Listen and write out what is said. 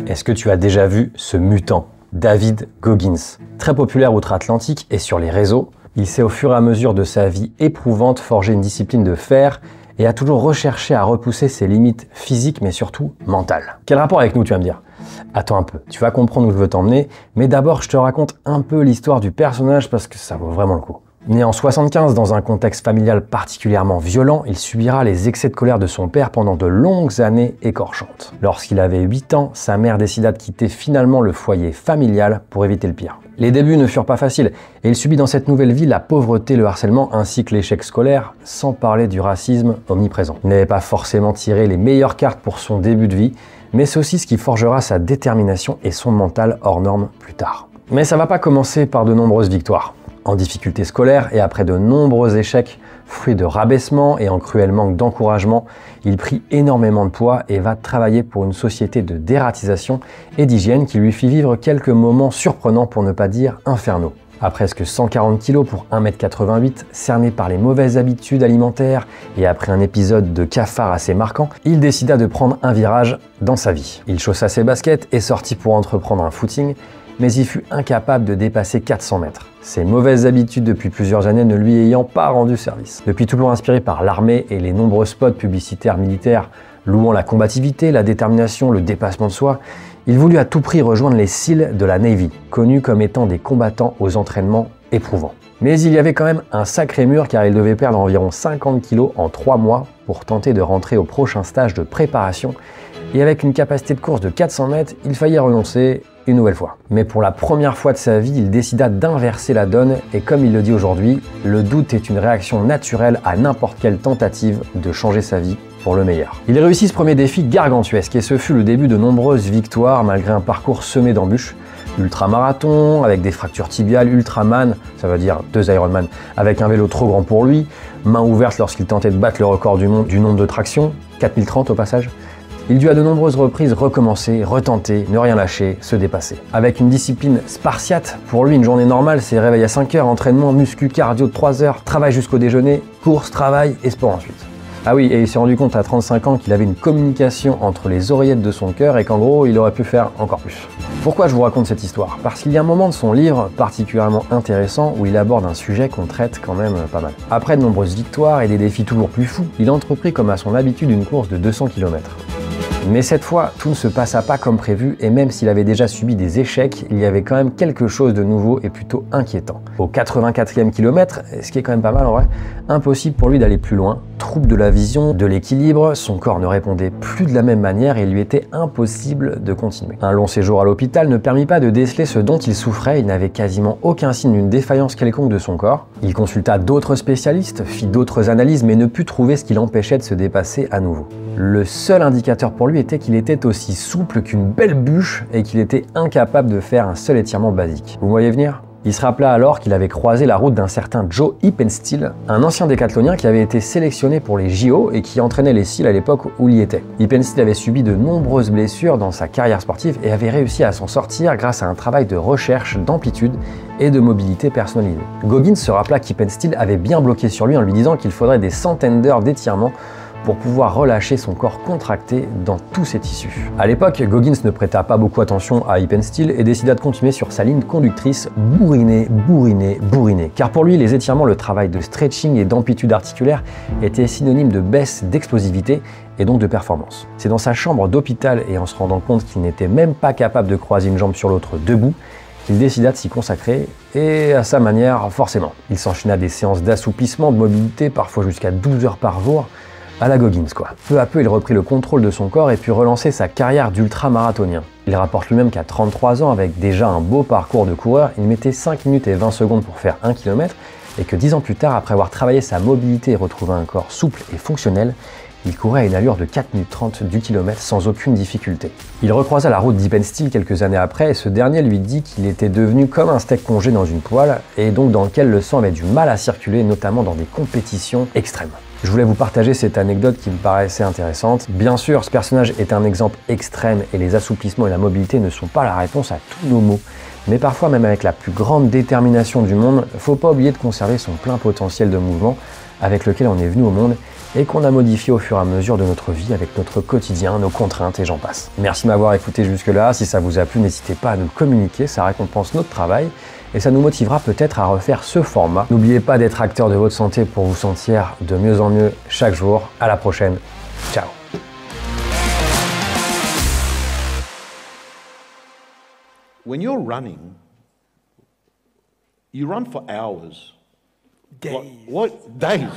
Est-ce que tu as déjà vu ce mutant, David Goggins? Très populaire outre-Atlantique et sur les réseaux, il s'est au fur et à mesure de sa vie éprouvante forgé une discipline de fer et a toujours recherché à repousser ses limites physiques mais surtout mentales. Quel rapport avec nous, tu vas me dire? Attends un peu, tu vas comprendre où je veux t'emmener, mais d'abord je te raconte un peu l'histoire du personnage parce que ça vaut vraiment le coup. Né en 75 dans un contexte familial particulièrement violent, il subira les excès de colère de son père pendant de longues années écorchantes. Lorsqu'il avait 8 ans, sa mère décida de quitter finalement le foyer familial pour éviter le pire. Les débuts ne furent pas faciles et il subit dans cette nouvelle vie la pauvreté, le harcèlement ainsi que l'échec scolaire, sans parler du racisme omniprésent. Il n'avait pas forcément tiré les meilleures cartes pour son début de vie, mais c'est aussi ce qui forgera sa détermination et son mental hors norme plus tard. Mais ça va pas commencer par de nombreuses victoires. En difficulté scolaire et après de nombreux échecs, fruits de rabaissement et en cruel manque d'encouragement, il prit énormément de poids et va travailler pour une société de dératisation et d'hygiène qui lui fit vivre quelques moments surprenants pour ne pas dire infernaux. À presque 140 kg pour 1,88 m, cerné par les mauvaises habitudes alimentaires et après un épisode de cafard assez marquant, il décida de prendre un virage dans sa vie. Il chaussa ses baskets et sortit pour entreprendre un footing, mais il fut incapable de dépasser 400 mètres. Ses mauvaises habitudes depuis plusieurs années ne lui ayant pas rendu service. Depuis toujours inspiré par l'armée et les nombreux spots publicitaires militaires louant la combativité, la détermination, le dépassement de soi, il voulut à tout prix rejoindre les SEAL de la Navy, connus comme étant des combattants aux entraînements éprouvants. Mais il y avait quand même un sacré mur car il devait perdre environ 50 kg en 3 mois pour tenter de rentrer au prochain stage de préparation et avec une capacité de course de 400 mètres, il faillit renoncer une nouvelle fois. Mais pour la première fois de sa vie, il décida d'inverser la donne et comme il le dit aujourd'hui, le doute est une réaction naturelle à n'importe quelle tentative de changer sa vie pour le meilleur. Il réussit ce premier défi gargantuesque et ce fut le début de nombreuses victoires malgré un parcours semé d'embûches. Ultramarathon, avec des fractures tibiales, Ultraman, ça veut dire 2 Ironman, avec un vélo trop grand pour lui, main ouverte lorsqu'il tentait de battre le record du monde du nombre de tractions, 4030 au passage. Il dut à de nombreuses reprises recommencer, retenter, ne rien lâcher, se dépasser. Avec une discipline spartiate, pour lui une journée normale c'est réveil à 5 heures, entraînement, muscu, cardio de 3 heures, travail jusqu'au déjeuner, course, travail et sport ensuite. Ah oui, et il s'est rendu compte à 35 ans qu'il avait une communication entre les oreillettes de son cœur et qu'en gros, il aurait pu faire encore plus. Pourquoi je vous raconte cette histoire? Parce qu'il y a un moment de son livre particulièrement intéressant où il aborde un sujet qu'on traite quand même pas mal. Après de nombreuses victoires et des défis toujours plus fous, il entreprit comme à son habitude une course de 200 km. Mais cette fois, tout ne se passa pas comme prévu et même s'il avait déjà subi des échecs, il y avait quand même quelque chose de nouveau et plutôt inquiétant. Au 84e kilomètre, ce qui est quand même pas mal en vrai, impossible pour lui d'aller plus loin, trouble de la vision, de l'équilibre, son corps ne répondait plus de la même manière et il lui était impossible de continuer. Un long séjour à l'hôpital ne permit pas de déceler ce dont il souffrait, il n'avait quasiment aucun signe d'une défaillance quelconque de son corps. Il consulta d'autres spécialistes, fit d'autres analyses mais ne put trouver ce qui l'empêchait de se dépasser à nouveau. Le seul indicateur pour lui était qu'il était aussi souple qu'une belle bûche et qu'il était incapable de faire un seul étirement basique. Vous me voyez venir? Il se rappela alors qu'il avait croisé la route d'un certain Joe Hippensteel, un ancien décathlonien qui avait été sélectionné pour les JO et qui entraînait les SEAL à l'époque où il y était. Hippensteel avait subi de nombreuses blessures dans sa carrière sportive et avait réussi à s'en sortir grâce à un travail de recherche d'amplitude et de mobilité personnalisée. Goggins se rappela qu'Hippensteel avait bien bloqué sur lui en lui disant qu'il faudrait des centaines d'heures d'étirement pour pouvoir relâcher son corps contracté dans tous ses tissus. À l'époque, Goggins ne prêta pas beaucoup attention à Hippensteel et décida de continuer sur sa ligne conductrice bourriner, bourriner, bourriner. Car pour lui, les étirements, le travail de stretching et d'amplitude articulaire étaient synonymes de baisse d'explosivité et donc de performance. C'est dans sa chambre d'hôpital et en se rendant compte qu'il n'était même pas capable de croiser une jambe sur l'autre debout, qu'il décida de s'y consacrer, et à sa manière, forcément. Il s'enchaîna des séances d'assouplissement, de mobilité, parfois jusqu'à 12 heures par jour, à la Goggins quoi. Peu à peu, il reprit le contrôle de son corps et put relancer sa carrière d'ultramarathonien. Il rapporte lui-même qu'à 33 ans, avec déjà un beau parcours de coureur, il mettait 5 minutes et 20 secondes pour faire 1 km et que 10 ans plus tard, après avoir travaillé sa mobilité et retrouvé un corps souple et fonctionnel, il courait à une allure de 4 minutes 30 du kilomètre sans aucune difficulté. Il recroisa la route d'Hippensteel quelques années après et ce dernier lui dit qu'il était devenu comme un steak congé dans une poêle et donc dans lequel le sang avait du mal à circuler, notamment dans des compétitions extrêmes. Je voulais vous partager cette anecdote qui me paraissait intéressante. Bien sûr, ce personnage est un exemple extrême et les assouplissements et la mobilité ne sont pas la réponse à tous nos maux. Mais parfois, même avec la plus grande détermination du monde, faut pas oublier de conserver son plein potentiel de mouvement avec lequel on est venu au monde et qu'on a modifié au fur et à mesure de notre vie avec notre quotidien, nos contraintes et j'en passe. Merci de m'avoir écouté jusque-là. Si ça vous a plu, n'hésitez pas à nous communiquer, ça récompense notre travail et ça nous motivera peut-être à refaire ce format. N'oubliez pas d'être acteur de votre santé pour vous sentir de mieux en mieux chaque jour. À la prochaine. Ciao. When you're running, you run for hours. Days. What days?